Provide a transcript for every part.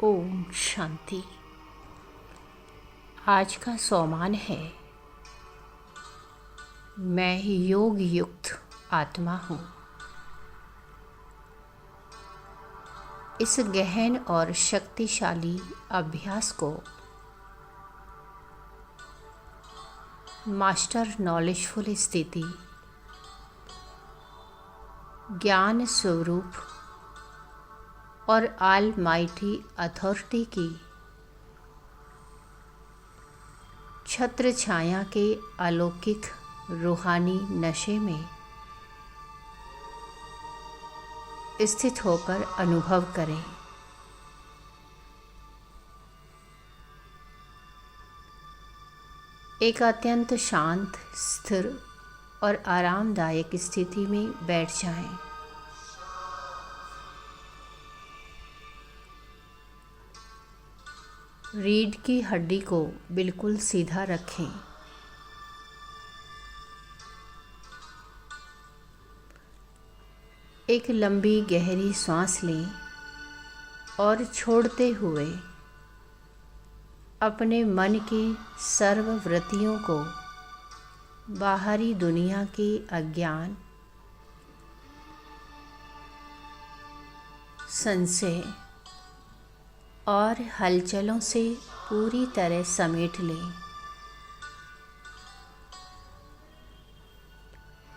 ओम शांति। आज का सोमान है, मैं योग युक्त आत्मा हूँ। इस गहन और शक्तिशाली अभ्यास को मास्टर नॉलेजफुल स्थिति, ज्ञान स्वरूप और ऑल माइटी अथॉरिटी की छत्र छाया के अलौकिक रूहानी नशे में स्थित होकर अनुभव करें। एक अत्यंत शांत, स्थिर और आरामदायक स्थिति में बैठ जाएं। रीढ़ की हड्डी को बिल्कुल सीधा रखें। एक लंबी गहरी सांस लें और छोड़ते हुए अपने मन की सर्व वृत्तियों को बाहरी दुनिया के अज्ञान, संशय और हलचलों से पूरी तरह समेट लें।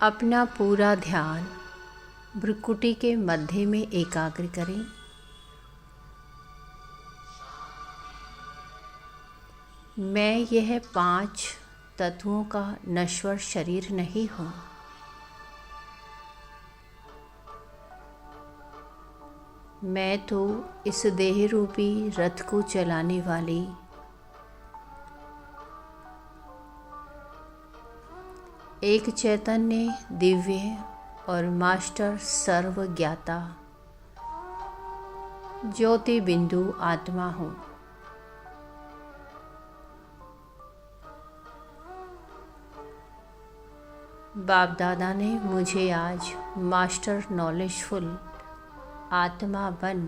अपना पूरा ध्यान भ्रुकुटी के मध्य में एकाग्र करें। मैं यह 5 तत्वों का नश्वर शरीर नहीं हूँ। मैं तो इस देह रूपी रथ को चलाने वाली एक चैतन्य, दिव्य और मास्टर सर्वज्ञाता ज्योति बिंदु आत्मा हूँ। बाप दादा ने मुझे आज मास्टर नॉलेजफुल आत्मा बन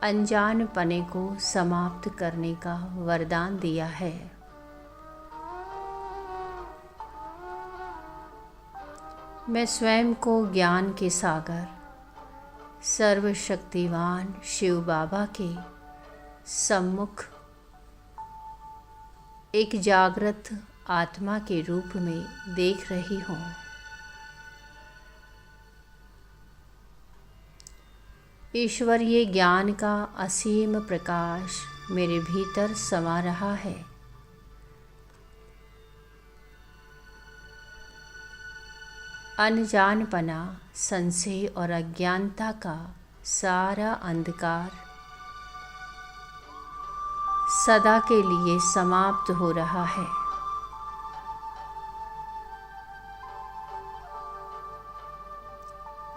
अनजानपने को समाप्त करने का वरदान दिया है। मैं स्वयं को ज्ञान के सागर, सर्वशक्तिवान शिव बाबा के सम्मुख एक जागृत आत्मा के रूप में देख रही हूँ। ईश्वरीय ज्ञान का असीम प्रकाश मेरे भीतर समा रहा है। अनजानपना, संशय और अज्ञानता का सारा अंधकार सदा के लिए समाप्त हो रहा है।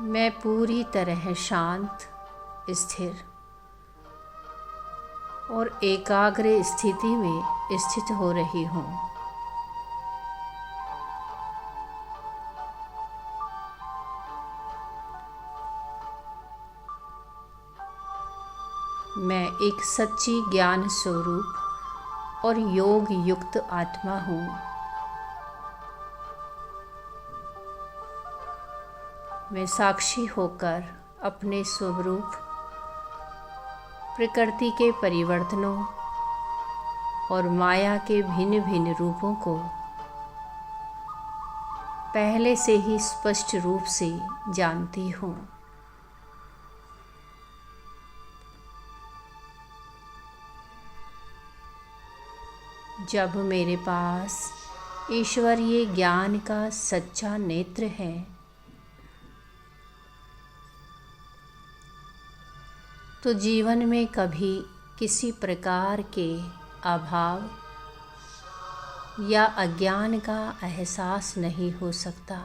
मैं पूरी तरह शांत, स्थिर और एकाग्र स्थिति में स्थित हो रही हूँ। मैं एक सच्ची ज्ञान स्वरूप और योग युक्त आत्मा हूँ। मैं साक्षी होकर अपने स्वरूप, प्रकृति के परिवर्तनों और माया के भिन्न भिन्न रूपों को पहले से ही स्पष्ट रूप से जानती हूँ। जब मेरे पास ईश्वरीय ज्ञान का सच्चा नेत्र है, तो जीवन में कभी किसी प्रकार के अभाव या अज्ञान का एहसास नहीं हो सकता।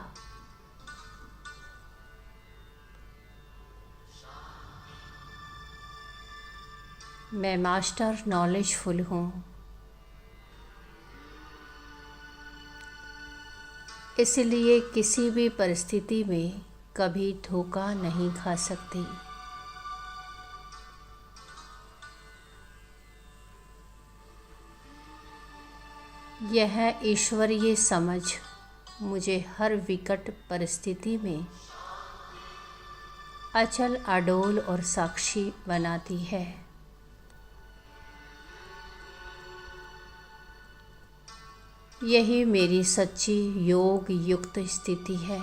मैं मास्टर नॉलेजफुल हूँ, इसलिए किसी भी परिस्थिति में कभी धोखा नहीं खा सकती। यह ईश्वरीय समझ मुझे हर विकट परिस्थिति में अचल, अडोल और साक्षी बनाती है। यही मेरी सच्ची योग युक्त स्थिति है।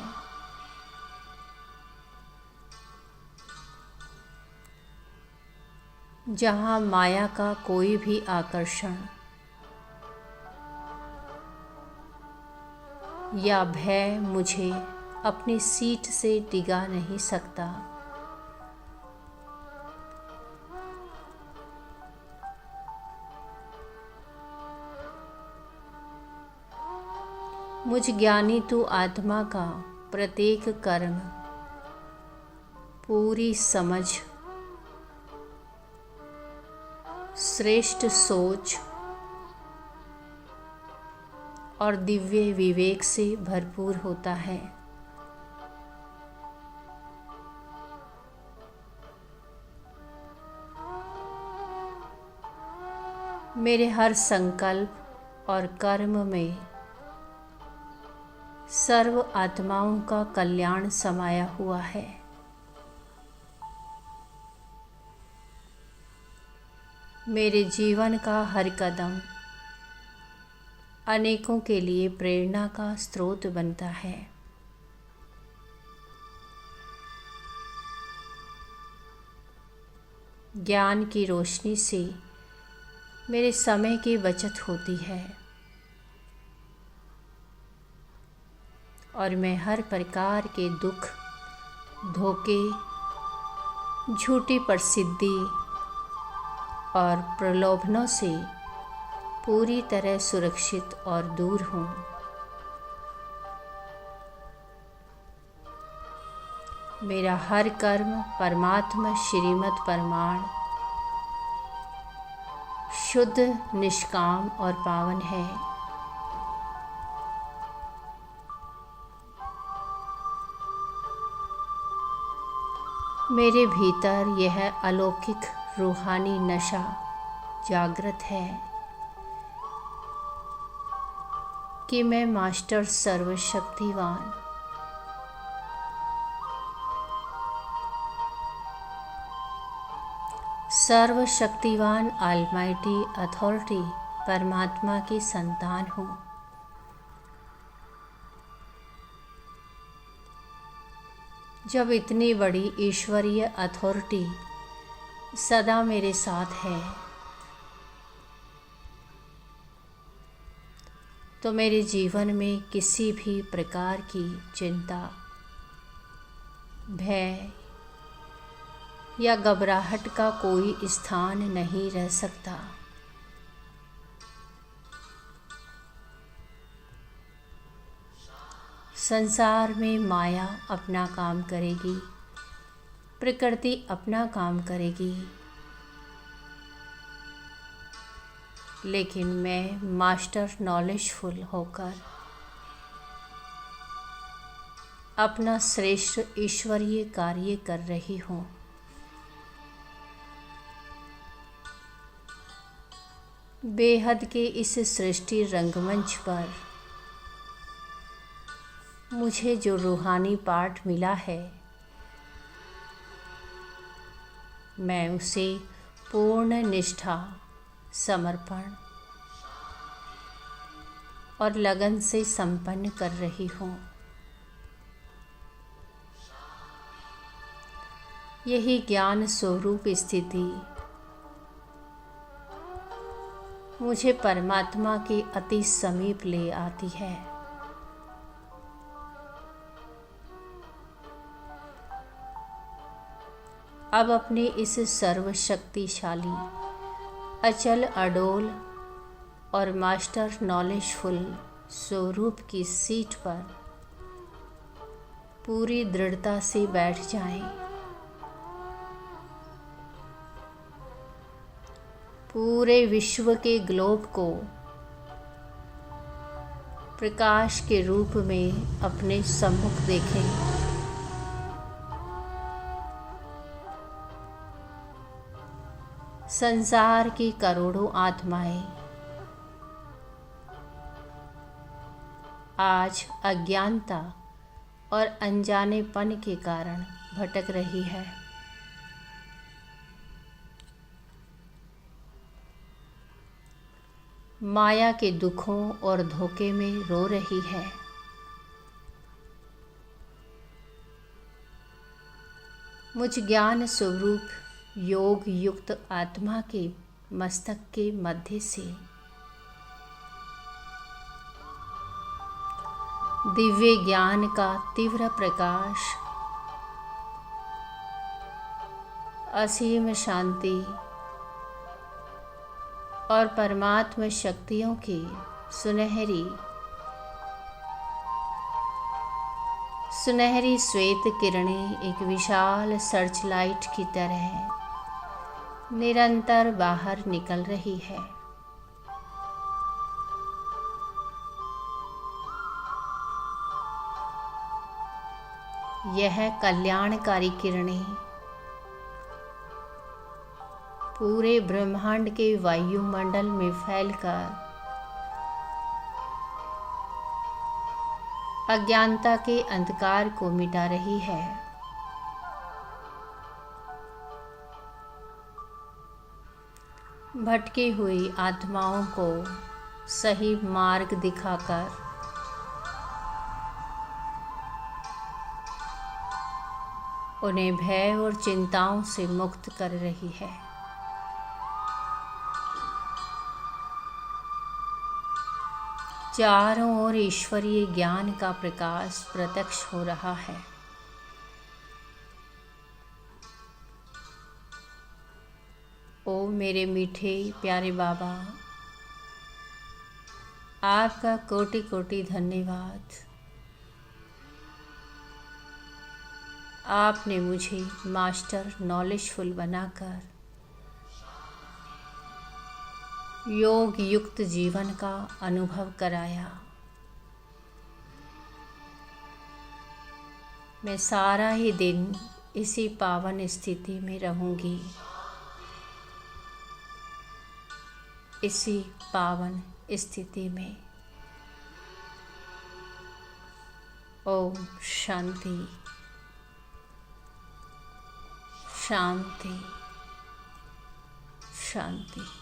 जहाँ माया का कोई भी आकर्षण या भय मुझे अपनी सीट से डिगा नहीं सकता। मुझ ज्ञानी तू आत्मा का प्रत्येक कर्म, पूरी समझ, श्रेष्ठ सोच और दिव्य विवेक से भरपूर होता है। मेरे हर संकल्प और कर्म में सर्व आत्माओं का कल्याण समाया हुआ है। मेरे जीवन का हर कदम अनेकों के लिए प्रेरणा का स्रोत बनता है। ज्ञान की रोशनी से मेरे समय की बचत होती है और मैं हर प्रकार के दुख, धोखे, झूठी प्रसिद्धि और प्रलोभनों से पूरी तरह सुरक्षित और दूर हूँ। मेरा हर कर्म परमात्मा श्रीमद् प्रमाण शुद्ध, निष्काम और पावन है। मेरे भीतर यह अलौकिक रूहानी नशा जागृत है कि मैं मास्टर सर्वशक्तिवान ऑलमाइटी अथॉरिटी परमात्मा की संतान हूँ। जब इतनी बड़ी ईश्वरीय अथॉरिटी सदा मेरे साथ है तो मेरे जीवन में किसी भी प्रकार की चिंता, भय या घबराहट का कोई स्थान नहीं रह सकता। संसार में माया अपना काम करेगी, प्रकृति अपना काम करेगी, लेकिन मैं मास्टर नॉलेजफुल होकर अपना श्रेष्ठ ईश्वरीय कार्य कर रही हूँ। बेहद के इस सृष्टि रंगमंच पर मुझे जो रूहानी पाठ मिला है, मैं उसे पूर्ण निष्ठा, समर्पण और लगन से संपन्न कर रही हूँ। यही ज्ञान स्वरूप स्थिति मुझे परमात्मा के अति समीप ले आती है। अब अपने इस सर्वशक्तिशाली, अचल, अडोल और मास्टर नॉलेजफुल स्वरूप की सीट पर पूरी दृढ़ता से बैठ जाएं। पूरे विश्व के ग्लोब को प्रकाश के रूप में अपने सम्मुख देखें। संसार की करोड़ों आत्माएं आज अज्ञानता और अनजानेपन के कारण भटक रही है। माया के दुखों और धोखे में रो रही है। मुझ ज्ञान स्वरूप योग युक्त आत्मा के मस्तक के मध्य से दिव्य ज्ञान का तीव्र प्रकाश, असीम शांति और परमात्मा शक्तियों की सुनहरी श्वेत किरणें एक विशाल सर्च लाइट की तरह निरंतर बाहर निकल रही है। यह कल्याणकारी किरणें पूरे ब्रह्मांड के वायुमंडल में फैलकर अज्ञानता के अंधकार को मिटा रही है। भटकी हुई आत्माओं को सही मार्ग दिखाकर उन्हें भय और चिंताओं से मुक्त कर रही है। चारों ओर ईश्वरीय ज्ञान का प्रकाश प्रत्यक्ष हो रहा है। ओ मेरे मीठे प्यारे बाबा, आपका कोटि कोटि धन्यवाद। आपने मुझे मास्टर नॉलेजफुल बनाकर योग युक्त जीवन का अनुभव कराया। मैं सारा ही दिन इसी पावन स्थिति में रहूंगी, इसी पावन स्थिति में। ओम शांति शांति शांति।